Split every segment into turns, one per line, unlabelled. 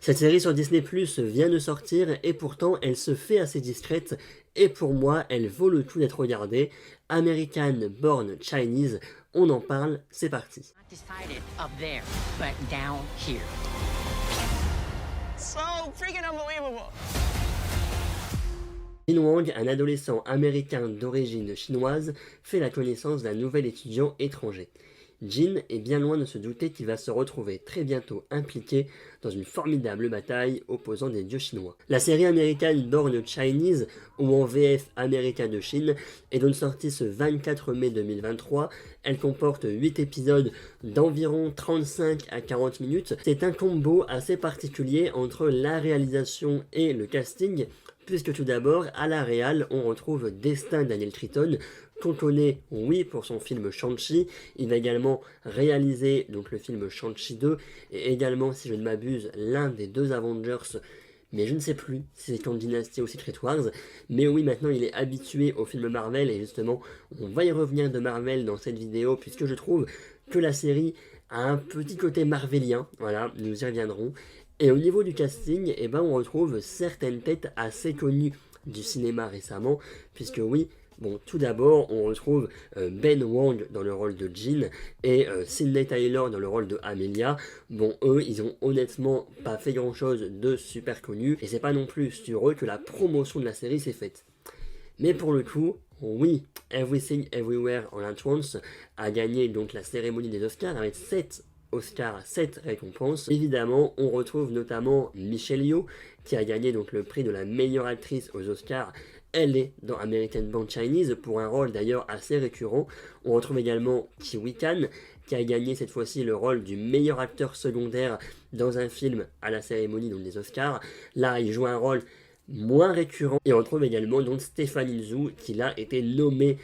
Cette série sur Disney Plus vient de sortir et pourtant elle se fait assez discrète et pour moi elle vaut le coup d'être regardée. American Born Chinese, on en parle, c'est parti.
Decided up there, but down here.
So freaking unbelievable.
Jin Wang, un adolescent américain d'origine chinoise, fait la connaissance d'un nouvel étudiant étranger. Jin est bien loin de se douter qu'il va se retrouver très bientôt impliqué dans une formidable bataille opposant des dieux chinois. La série américaine Born Chinese, ou en VF Américain de Chine, est donc sortie ce 24 mai 2023. Elle comporte 8 épisodes d'environ 35 à 40 minutes. C'est un combo assez particulier entre la réalisation et le casting, puisque tout d'abord, à la réal, on retrouve Destin Daniel Cretton, qu'on connaît, oui, pour son film Shang-Chi. Il va également réaliser donc le film Shang-Chi 2, et également, si je ne m'abuse, l'un des deux Avengers, mais je ne sais plus si c'est Kang Dynasty ou Secret Wars. Mais oui, maintenant il est habitué au film Marvel, et justement, on va y revenir de Marvel dans cette vidéo, puisque je trouve que la série a un petit côté marvelien, voilà, nous y reviendrons. Et au niveau du casting, eh ben, on retrouve certaines têtes assez connues du cinéma récemment, puisque oui, bon, tout d'abord, on retrouve Ben Wang dans le rôle de Jin et Sydney Tyler dans le rôle de Amelia. Bon, eux, ils ont honnêtement pas fait grand chose de super connu, et c'est pas non plus sur eux que la promotion de la série s'est faite. Mais pour le coup, oui, Everything Everywhere All at Once a gagné donc la cérémonie des Oscars avec 7 Oscars, 7 récompenses. Évidemment, on retrouve notamment Michelle Yeoh qui a gagné donc le prix de la meilleure actrice aux Oscars. Elle est dans American Born Chinese pour un rôle d'ailleurs assez récurrent. On retrouve également Kiwi Kan qui a gagné cette fois-ci le rôle du meilleur acteur secondaire dans un film à la cérémonie donc des Oscars. Là, il joue un rôle moins récurrent. Et on retrouve également donc Stephanie Hsu qui l'a été nommée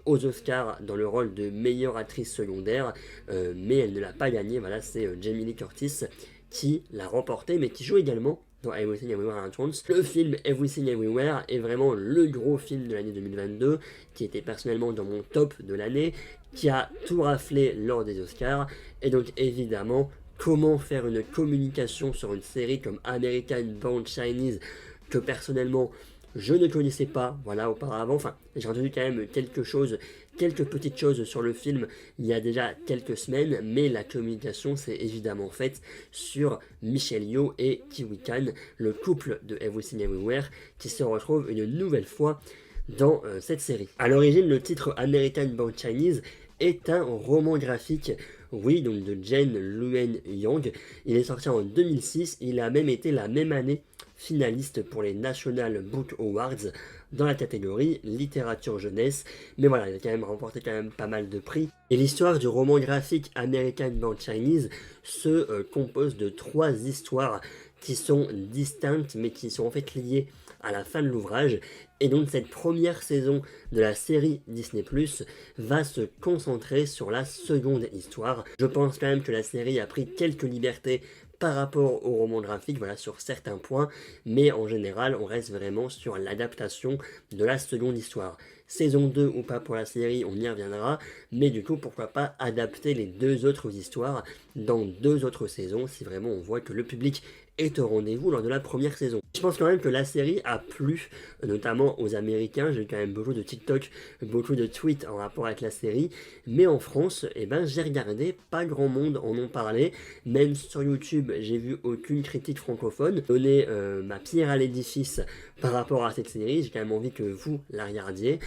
aux Oscars dans le rôle de meilleure actrice secondaire, mais elle ne l'a pas gagné. Voilà, c'est Jamie Lee Curtis qui l'a remporté, mais qui joue également dans Everything Everywhere at Once. Le film Everything Everywhere est vraiment le gros film de l'année 2022, qui était personnellement dans mon top de l'année, qui a tout raflé lors des Oscars, et donc évidemment, comment faire une communication sur une série comme American Born Chinese, que personnellement je ne connaissais pas, voilà, auparavant. Enfin, j'ai entendu quand même quelques petites choses sur le film il y a déjà quelques semaines, mais la communication s'est évidemment faite sur Michelle Yeoh et Kiwi Kan, le couple de Everything Everywhere, qui se retrouve une nouvelle fois dans cette série. A l'origine, le titre American Born Chinese est un roman graphique, oui, donc de Jen Luen Yang. Il est sorti en 2006, il a même été la même année finaliste pour les National Book Awards dans la catégorie littérature jeunesse, mais voilà, il a quand même remporté pas mal de prix. Et l'histoire du roman graphique American Born Chinese se compose de 3 histoires qui sont distinctes mais qui sont en fait liées à la fin de l'ouvrage. Et donc cette première saison de la série Disney Plus va se concentrer sur la seconde histoire. Je pense quand même que la série a pris quelques libertés par rapport au roman graphique, voilà, sur certains points, mais en général on reste vraiment sur l'adaptation de la seconde histoire. Saison 2 ou pas pour la série, on y reviendra, mais du coup pourquoi pas adapter les 2 autres histoires dans 2 autres saisons si vraiment on voit que le public est au rendez-vous lors de la première saison. Je pense quand même que la série a plu, notamment aux Américains. J'ai eu quand même beaucoup de TikTok, beaucoup de tweets en rapport avec la série, mais en France, eh ben, j'ai regardé, pas grand monde en ont parlé, même sur YouTube, j'ai vu aucune critique francophone. Donner ma pierre à l'édifice par rapport à cette série, j'ai quand même envie que vous la regardiez,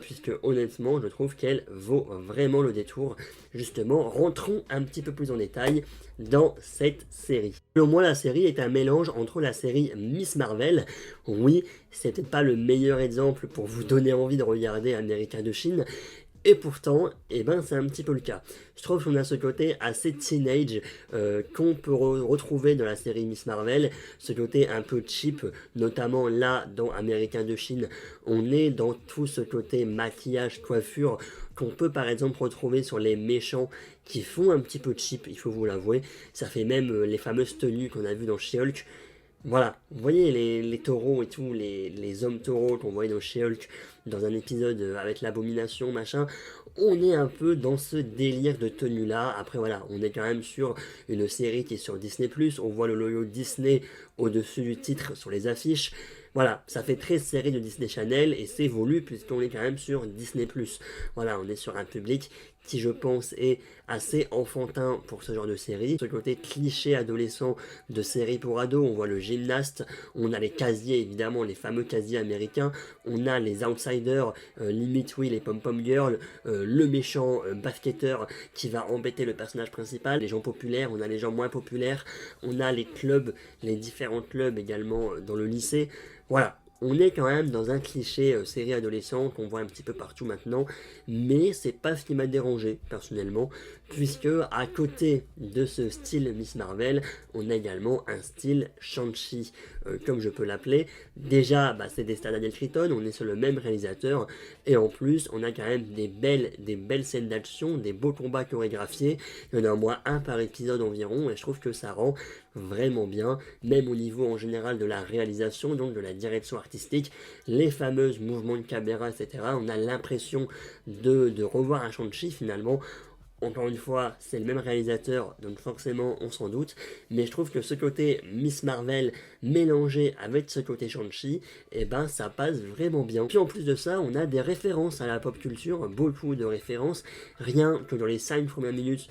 puisque honnêtement, je trouve qu'elle vaut vraiment le détour. Justement, rentrons un petit peu plus en détail dans cette série. Selon moi, la série est un mélange entre la série Miss Marvel, oui, c'est peut-être pas le meilleur exemple pour vous donner envie de regarder America de Chine, et pourtant, eh ben, c'est un petit peu le cas. Je trouve qu'on a ce côté assez teenage qu'on peut retrouver dans la série Miss Marvel, ce côté un peu cheap, notamment là dans Américain de Chine. On est dans tout ce côté maquillage, coiffure, qu'on peut par exemple retrouver sur les méchants qui font un petit peu cheap, il faut vous l'avouer. Ça fait même les fameuses tenues qu'on a vues dans She-Hulk. Voilà, vous voyez les taureaux et tout, les hommes taureaux qu'on voyait dans She-Hulk dans un épisode avec l'abomination, machin, on est un peu dans ce délire de tenue là. Après voilà, on est quand même sur une série qui est sur Disney+, on voit le logo Disney au-dessus du titre sur les affiches. Voilà, ça fait très série de Disney Channel et c'est voulu puisqu'on est quand même sur Disney+. Voilà, on est sur un public qui je pense est assez enfantin pour ce genre de série. Ce côté cliché adolescent de série pour ados, on voit le gymnaste, on a les casiers évidemment, les fameux casiers américains, on a les outsiders, limite oui les pom-pom girls, le méchant basketteur qui va embêter le personnage principal, les gens populaires, on a les gens moins populaires, on a les clubs, les différents clubs également dans le lycée. Voilà, on est quand même dans un cliché série adolescente qu'on voit un petit peu partout maintenant, mais c'est pas ce qui m'a dérangé personnellement, puisque à côté de ce style Miss Marvel, on a également un style Shang-Chi, comme je peux l'appeler. Déjà, c'est des stars Daniel Cretton, on est sur le même réalisateur, et en plus, on a quand même des belles scènes d'action, des beaux combats chorégraphiés. Il y en a au moins un par épisode environ, et je trouve que ça rend vraiment bien, même au niveau en général de la réalisation, donc de la direction artistique, les fameux mouvements de caméra, etc. On a l'impression de revoir un Shang-Chi finalement. Encore une fois, c'est le même réalisateur, donc forcément on s'en doute, mais je trouve que ce côté Miss Marvel mélangé avec ce côté Shang-Chi, ça passe vraiment bien. Puis en plus de ça, on a des références à la pop culture, beaucoup de références, rien que dans les 5 premières minutes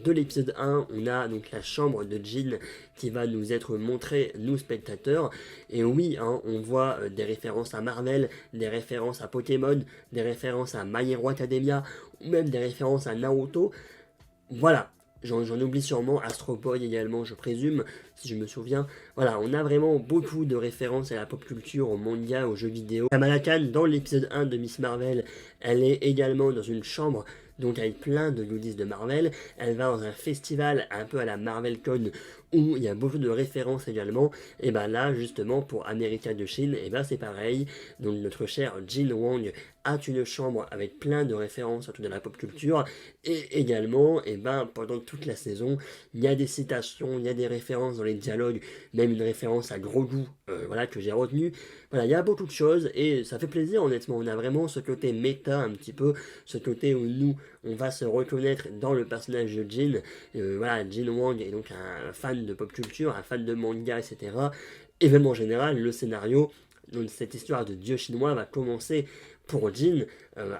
de l'épisode 1, on a donc la chambre de Jean qui va nous être montrée, nous spectateurs, et oui, on voit des références à Marvel, des références à Pokémon, des références à My Hero Academia, ou même des références à Naruto. Voilà, j'en oublie sûrement, Astro Boy également, je présume, si je me souviens. Voilà, on a vraiment beaucoup de références à la pop culture, au manga, aux jeux vidéo. Kamala Khan, dans l'épisode 1 de Miss Marvel, elle est également dans une chambre, donc avec plein de goodies de Marvel. Elle va dans un festival un peu à la MarvelCon où il y a beaucoup de références également. Et là, justement, pour America de Chine, c'est pareil. Donc notre cher Jin Wang a une chambre avec plein de références autour de la pop culture. Et également, pendant toute la saison, il y a des citations, il y a des références dans les dialogues, même une référence à Grogu, que j'ai retenu. Voilà, il y a beaucoup de choses et ça fait plaisir honnêtement. On a vraiment ce côté méta un petit peu, ce côté où nous, on va se reconnaître dans le personnage de Jin. Jin Wang est donc un fan de pop culture, un fan de manga, etc. Et même en général, le scénario, donc cette histoire de dieu chinois va commencer pour Jin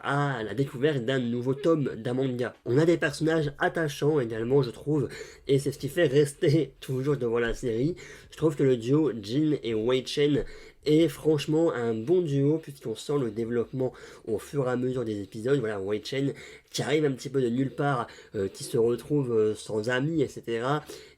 à la découverte d'un nouveau tome d'un manga. On a des personnages attachants également, je trouve, et c'est ce qui fait rester toujours devant la série. Je trouve que le duo Jin et Wei Chen est franchement un bon duo puisqu'on sent le développement au fur et à mesure des épisodes. Voilà, Wei Chen qui arrive un petit peu de nulle part, qui se retrouve sans amis, etc.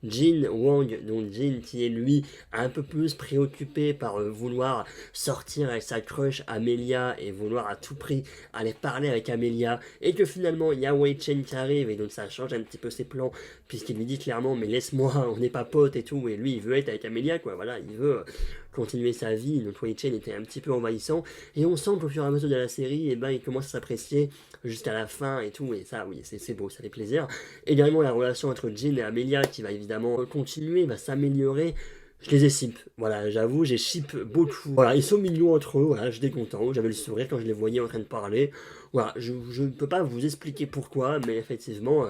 Jin Wang, donc Jin qui est lui un peu plus préoccupé par vouloir sortir avec sa crush Amelia et vouloir à tout prix aller parler avec Amelia, et que finalement il y a Wei Chen qui arrive et donc ça change un petit peu ses plans puisqu'il lui dit clairement mais laisse-moi, on n'est pas potes et tout, et lui il veut être avec Amelia quoi, voilà, il veut continuer sa vie. Donc Wei Chen était un petit peu envahissant et on sent qu'au fur et à mesure de la série il commence à s'apprécier jusqu'à la fin et tout, et ça oui c'est beau, ça fait plaisir. Également la relation entre Jin et Amelia qui va évidemment continuer, va s'améliorer. Je les ai ship, voilà, j'avoue, j'ai ship beaucoup. Voilà, ils sont mignons entre eux, voilà, j'étais content, j'avais le sourire quand je les voyais en train de parler. Voilà, je ne peux pas vous expliquer pourquoi, mais effectivement,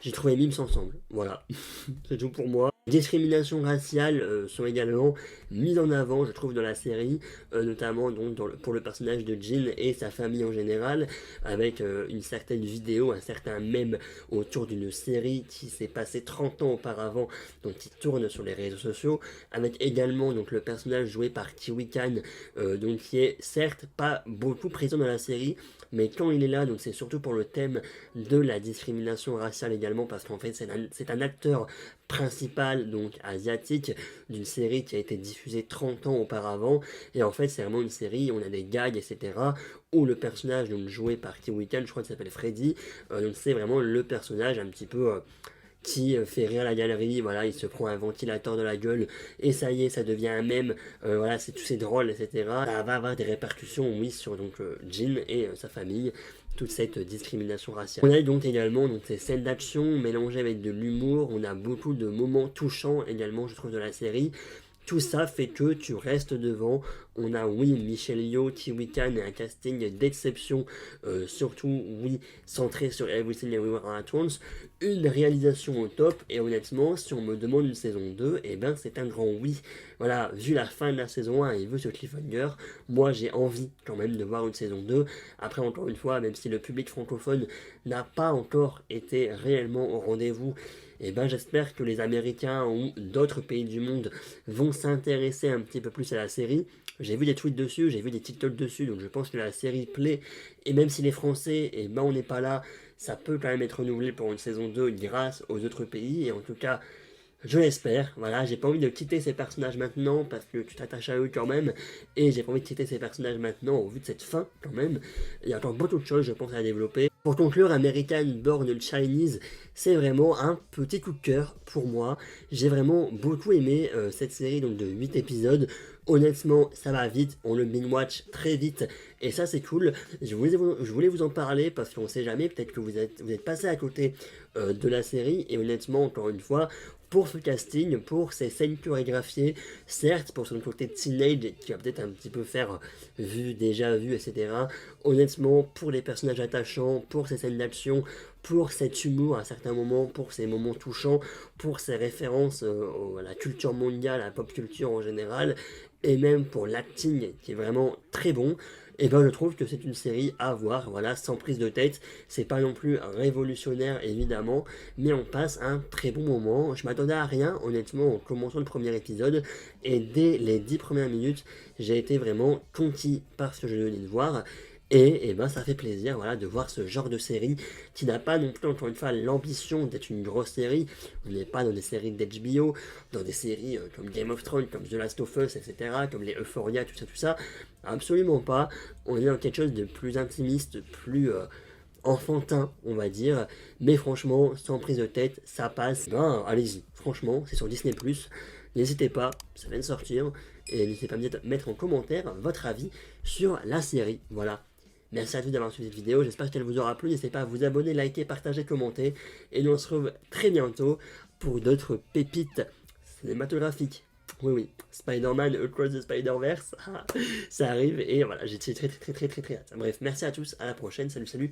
j'ai trouvé mimes ensemble. Voilà, c'est tout pour moi. Les discriminations raciales sont également mises en avant, je trouve, dans la série, notamment donc, pour le personnage de Jin et sa famille en général, avec une certaine vidéo, un certain mème autour d'une série qui s'est passée 30 ans auparavant, donc qui tourne sur les réseaux sociaux, avec également donc, le personnage joué par Kiwi Khan, donc qui est certes pas beaucoup présent dans la série, mais quand il est là, donc c'est surtout pour le thème de la discrimination raciale également, parce qu'en fait c'est un acteur principal, donc asiatique, d'une série qui a été diffusée 30 ans auparavant, et en fait c'est vraiment une série, on a des gags, etc., où le personnage donc, joué par Kiwi Khan, je crois qu'il s'appelle Freddy, donc c'est vraiment le personnage un petit peu... qui fait rire la galerie, voilà, il se prend un ventilateur de la gueule, et ça y est, ça devient un mème, voilà, c'est drôle, etc. Ça va avoir des répercussions, oui, sur donc Jin et sa famille, toute cette discrimination raciale. On a donc également donc, ces scènes d'action mélangées avec de l'humour, on a beaucoup de moments touchants également, je trouve, de la série, tout ça fait que tu restes devant. On a, oui, Michelle Yeoh, Kiwi Khan et un casting d'exception, surtout, oui, centré sur Everything Everywhere All At Once, une réalisation au top, et honnêtement, si on me demande une saison 2, eh ben c'est un grand oui. Voilà, vu la fin de la saison 1 et vu ce cliffhanger, moi j'ai envie quand même de voir une saison 2. Après, encore une fois, même si le public francophone n'a pas encore été réellement au rendez-vous, et ben j'espère que les Américains ou d'autres pays du monde vont s'intéresser un petit peu plus à la série. J'ai vu des tweets dessus, j'ai vu des TikTok dessus, donc je pense que la série plaît. Et même si les Français, et ben on n'est pas là, ça peut quand même être renouvelé pour une saison 2 grâce aux autres pays. Et en tout cas, je l'espère, voilà, j'ai pas envie de quitter ces personnages maintenant parce que tu t'attaches à eux quand même, et j'ai pas envie de quitter ces personnages maintenant au vu de cette fin quand même. Il y a encore beaucoup de choses, je pense, à développer. Pour conclure, American Born Chinese, c'est vraiment un petit coup de cœur pour moi. J'ai vraiment beaucoup aimé cette série donc de 8 épisodes. Honnêtement, ça va vite, on le binge-watch très vite, et ça c'est cool. Je voulais vous en parler parce qu'on sait jamais, peut-être que vous êtes passé à côté de la série, et honnêtement, encore une fois, pour ce casting, pour ces scènes chorégraphiées, certes pour son côté teenage qui va peut-être un petit peu faire déjà vu, etc. Honnêtement, pour les personnages attachants, pour ces scènes d'action, pour cet humour à certains moments, pour ces moments touchants, pour ces références à la culture mondiale, à la pop culture en général, et même pour l'acting qui est vraiment très bon, et ben je trouve que c'est une série à voir, voilà, sans prise de tête. C'est pas non plus révolutionnaire évidemment, mais on passe un très bon moment. Je m'attendais à rien honnêtement en commençant le premier épisode, et dès les 10 premières minutes, j'ai été vraiment conquis par ce que je venais de voir. Et ben ça fait plaisir, voilà, de voir ce genre de série qui n'a pas non plus, encore une fois, l'ambition d'être une grosse série. On n'est pas dans des séries d'HBO, dans des séries comme Game of Thrones, comme The Last of Us, etc., comme les Euphoria, tout ça. Absolument pas. On est dans quelque chose de plus intimiste, plus enfantin, on va dire. Mais franchement, sans prise de tête, ça passe. Ben, allez-y. Franchement, c'est sur Disney+. N'hésitez pas, ça vient de sortir. Et n'hésitez pas à mettre en commentaire votre avis sur la série. Voilà. Merci à tous d'avoir suivi cette vidéo, j'espère qu'elle vous aura plu, n'hésitez pas à vous abonner, liker, partager, commenter, et nous on se retrouve très bientôt pour d'autres pépites cinématographiques. Oui, Spider-Man Across the Spider-Verse, ça arrive, et voilà, j'ai très hâte. Bref, merci à tous, à la prochaine, salut,